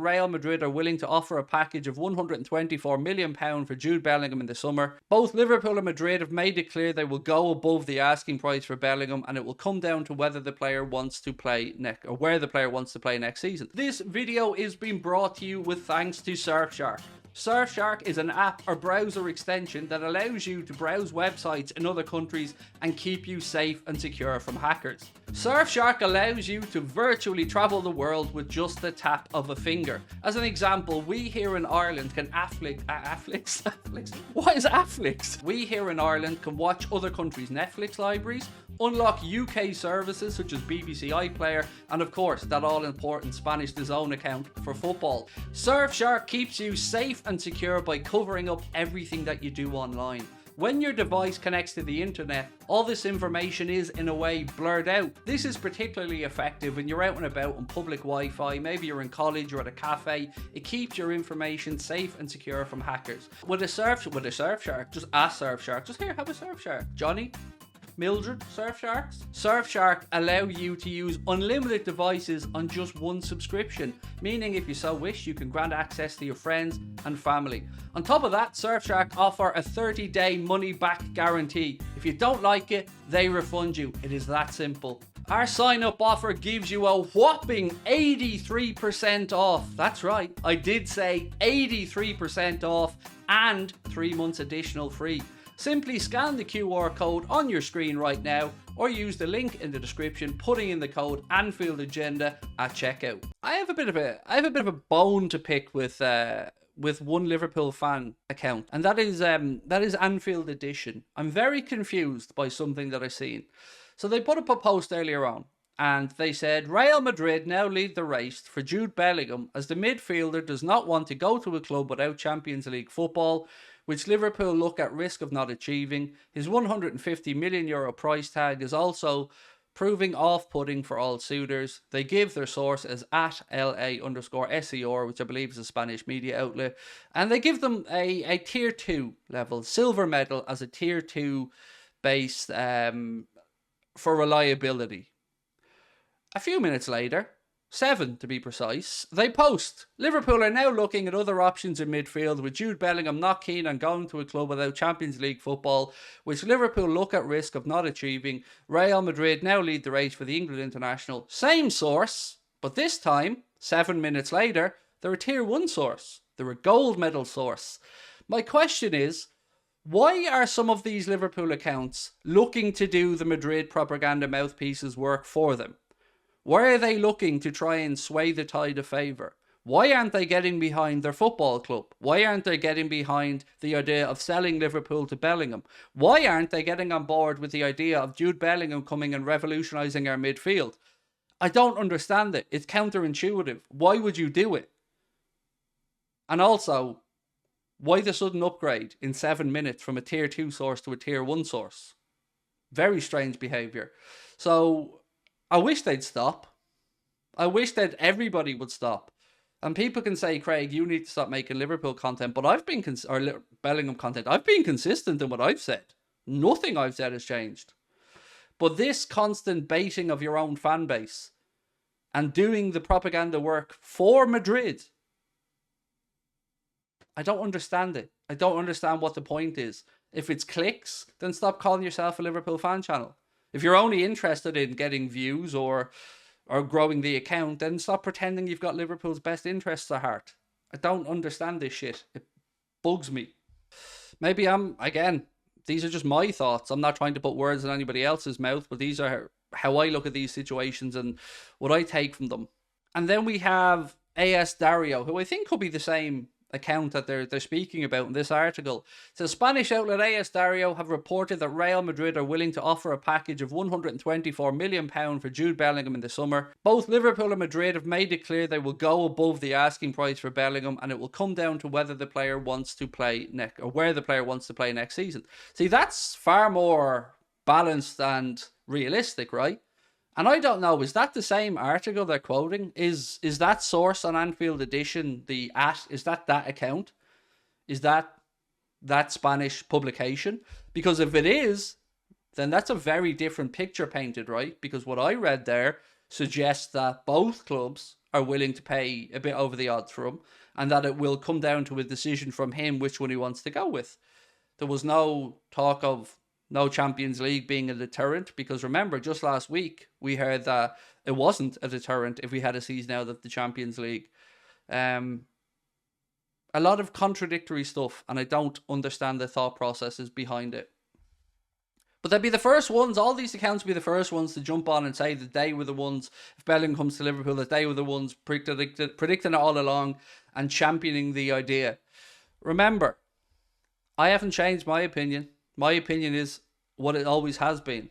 Real Madrid are willing to offer a package of £124 million for Jude Bellingham in the summer. Both Liverpool and Madrid have made it clear they will go above the asking price for Bellingham, and it will come down to whether the player wants to play where the player wants to play next season. This video is being brought to you with thanks to Surfshark. Surfshark is an app or browser extension that allows you to browse websites in other countries and keep you safe and secure from hackers. Surfshark allows you to virtually travel the world with just the tap of a finger. As an example, we here in Ireland can What is Afflix? We here in Ireland can watch other countries' Netflix libraries, unlock UK services such as BBC iPlayer, and of course that all-important Spanish DAZN account for football. Surfshark keeps you safe and secure by covering up everything that you do online. When your device connects to the internet, all this information is, in a way, blurred out. This is particularly effective when you're out and about on public Wi-Fi, maybe you're in college or at a cafe. It keeps your information safe and secure from hackers. With a Surfshark, just ask Surfshark. Just here, have a Surfshark. Johnny? Mildred, Surfsharks? Surfshark allow you to use unlimited devices on just one subscription, meaning if you so wish, you can grant access to your friends and family. On top of that, Surfshark offer a 30-day money-back guarantee. If you don't like it, they refund you. It is that simple. Our sign-up offer gives you a whopping 83% off. That's right, I did say 83% off and 3 months additional free. Simply scan the QR code on your screen right now, or use the link in the description, putting in the code Anfield Agenda at checkout. I have a bit of a bone to pick with one Liverpool fan account, and that is Anfield Edition. I'm very confused by something that I've seen. So they put up a post earlier on, and they said Real Madrid now lead the race for Jude Bellingham as the midfielder does not want to go to a club without Champions League football, which Liverpool look at risk of not achieving. His €150 million price tag is also proving off-putting for all suitors. They give their source as at @LA_SER, which I believe is a Spanish media outlet, and they give them a tier 2 level, silver medal as a tier 2 based for reliability. A few minutes later, 7 to be precise, they post, Liverpool are now looking at other options in midfield, with Jude Bellingham not keen on going to a club without Champions League football, which Liverpool look at risk of not achieving. Real Madrid now lead the race for the England international. Same source, but this time, 7 minutes later, they're a tier 1 source. They're a gold medal source. My question is, why are some of these Liverpool accounts looking to do the Madrid propaganda mouthpieces work for them? Why are they looking to try and sway the tide of favour? Why aren't they getting behind their football club? Why aren't they getting behind the idea of selling Liverpool to Bellingham? Why aren't they getting on board with the idea of Jude Bellingham coming and revolutionising our midfield? I don't understand it. It's counterintuitive. Why would you do it? And also, why the sudden upgrade in 7 minutes from a tier 2 source to a tier 1 source? Very strange behaviour. So I wish they'd stop. I wish that everybody would stop. And people can say, Craig, you need to stop making Liverpool content, but or Bellingham content. I've been consistent in what I've said. Nothing I've said has changed. But this constant baiting of your own fan base and doing the propaganda work for Madrid, I don't understand it. I don't understand what the point is. If it's clicks, then stop calling yourself a Liverpool fan channel. If you're only interested in getting views or growing the account, then stop pretending you've got Liverpool's best interests at heart. I don't understand this shit. It bugs me. Maybe these are just my thoughts. I'm not trying to put words in anybody else's mouth, but these are how I look at these situations and what I take from them. And then we have AS Dario, who I think could be the same account that they're speaking about in this article. So Spanish outlet AS Dario have reported that Real Madrid are willing to offer a package of £124 million for Jude Bellingham in the summer. Both Liverpool and Madrid have made it clear they will go above the asking price for Bellingham, and it will come down to whether the player wants to play where the player wants to play next season. See, that's far more balanced and realistic, right? And I don't know, is that the same article they're quoting? Is that source on Anfield Edition, is that account? Is that Spanish publication? Because if it is, then that's a very different picture painted, right? Because what I read there suggests that both clubs are willing to pay a bit over the odds for him, and that it will come down to a decision from him which one he wants to go with. There was no talk of no Champions League being a deterrent, because remember, just last week we heard that it wasn't a deterrent if we had a season out of the Champions League. A lot of contradictory stuff, and I don't understand the thought processes behind it. But they'd be the first ones, all these accounts would be the first ones to jump on and say that they were the ones, if Bellingham comes to Liverpool, that they were the ones predicting it all along and championing the idea. Remember, I haven't changed my opinion. My opinion is what it always has been.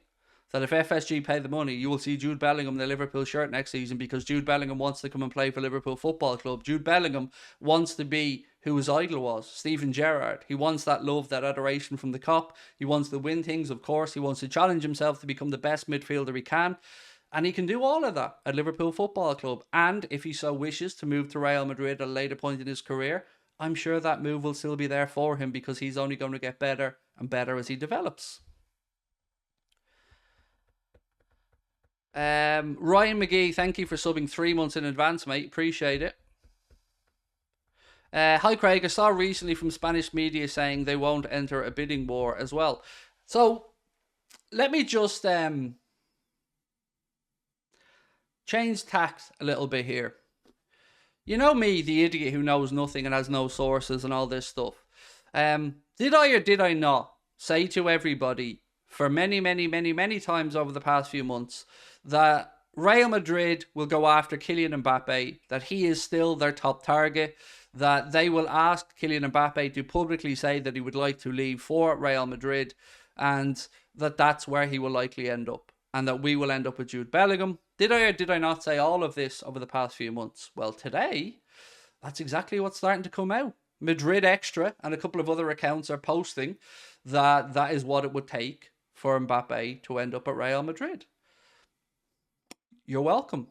That if FSG pay the money, you will see Jude Bellingham in the Liverpool shirt next season, because Jude Bellingham wants to come and play for Liverpool Football Club. Jude Bellingham wants to be who his idol was, Steven Gerrard. He wants that love, that adoration from the Kop. He wants to win things, of course. He wants to challenge himself to become the best midfielder he can. And he can do all of that at Liverpool Football Club. And if he so wishes to move to Real Madrid at a later point in his career, I'm sure that move will still be there for him, because he's only going to get better and better as he develops. Ryan McGee, thank you for subbing 3 months in advance, mate. Appreciate it. Hi, Craig. I saw recently from Spanish media saying they won't enter a bidding war as well. So, let me just change tact a little bit here. You know me, the idiot who knows nothing and has no sources and all this stuff. Did I or did I not say to everybody for many, many, many, many times over the past few months that Real Madrid will go after Kylian Mbappe, that he is still their top target, that they will ask Kylian Mbappe to publicly say that he would like to leave for Real Madrid, and that that's where he will likely end up, and that we will end up with Jude Bellingham? Did I or did I not say all of this over the past few months? Well, today, that's exactly what's starting to come out. Madrid Extra and a couple of other accounts are posting that that is what it would take for Mbappe to end up at Real Madrid. You're welcome.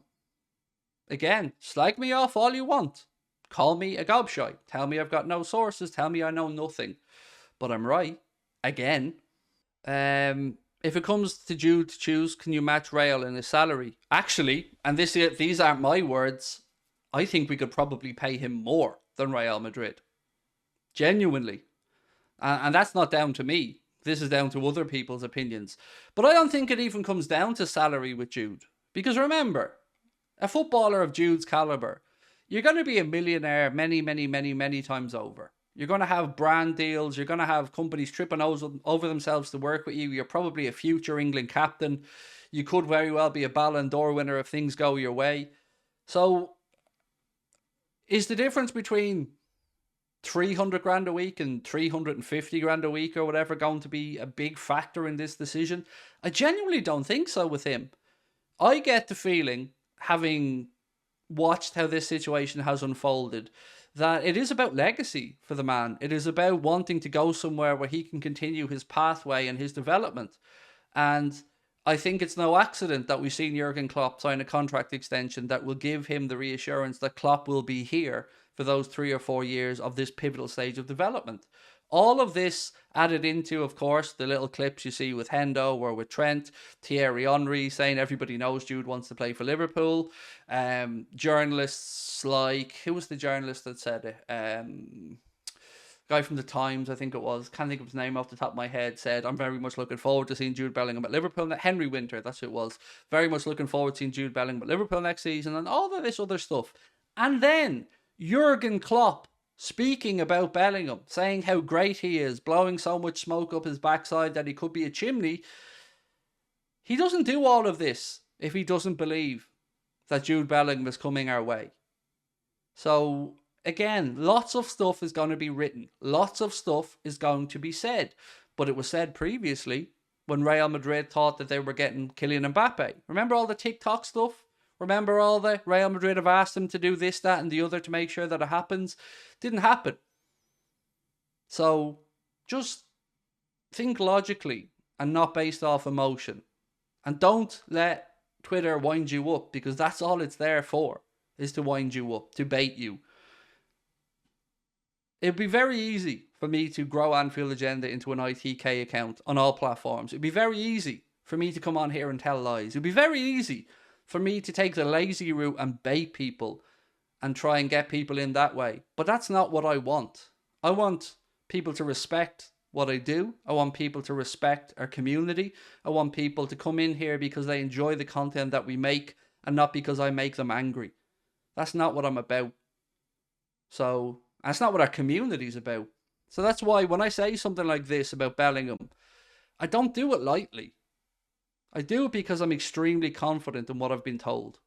Again, slag me off all you want. Call me a gobshite. Tell me I've got no sources. Tell me I know nothing. But I'm right. Again. If it comes to Jude to choose, can you match Real in his salary? Actually, and these aren't my words, I think we could probably pay him more than Real Madrid. Genuinely. And that's not down to me. This is down to other people's opinions. But I don't think it even comes down to salary with Jude. Because remember, a footballer of Jude's caliber, you're going to be a millionaire many, many, many, many times over. You're going to have brand deals. You're going to have companies tripping over themselves to work with you. You're probably a future England captain. You could very well be a Ballon d'Or winner if things go your way. So, is the difference between 300 grand a week and 350 grand a week or whatever going to be a big factor in this decision? I genuinely don't think so with him. I get the feeling, having watched how this situation has unfolded, that it is about legacy for the man. It is about wanting to go somewhere where he can continue his pathway and his development. And I think it's no accident that we've seen Jurgen Klopp sign a contract extension that will give him the reassurance that Klopp will be here for those 3 or 4 years of this pivotal stage of development. All of this added into, of course, the little clips you see with Hendo or with Trent, Thierry Henry saying everybody knows Jude wants to play for Liverpool. Journalists like, who was the journalist that said it? Guy from the Times, I think it was, can't think of his name off the top of my head, said, I'm very much looking forward to seeing Jude Bellingham at Liverpool. Henry Winter, that's who it was. Very much looking forward to seeing Jude Bellingham at Liverpool next season, and all of this other stuff. And then Jurgen Klopp speaking about Bellingham, saying how great he is, blowing so much smoke up his backside that he could be a chimney. He doesn't do all of this if he doesn't believe that Jude Bellingham is coming our way. So, again, lots of stuff is going to be written. Lots of stuff is going to be said. But it was said previously when Real Madrid thought that they were getting Kylian Mbappe. Remember all the TikTok stuff? Remember all the Real Madrid have asked him to do this, that and the other to make sure that it happens? Didn't happen. So just think logically and not based off emotion. And don't let Twitter wind you up, because that's all it's there for, is to wind you up, to bait you. It'd be very easy for me to grow Anfield Agenda into an ITK account on all platforms. It'd be very easy for me to come on here and tell lies. It'd be very easy for me to take the lazy route and bait people and try and get people in that way. But that's not what I want. I want people to respect what I do. I want people to respect our community. I want people to come in here because they enjoy the content that we make and not because I make them angry. That's not what I'm about. So that's not what our community's about. So that's why when I say something like this about Bellingham, I don't do it lightly. I do it because I'm extremely confident in what I've been told.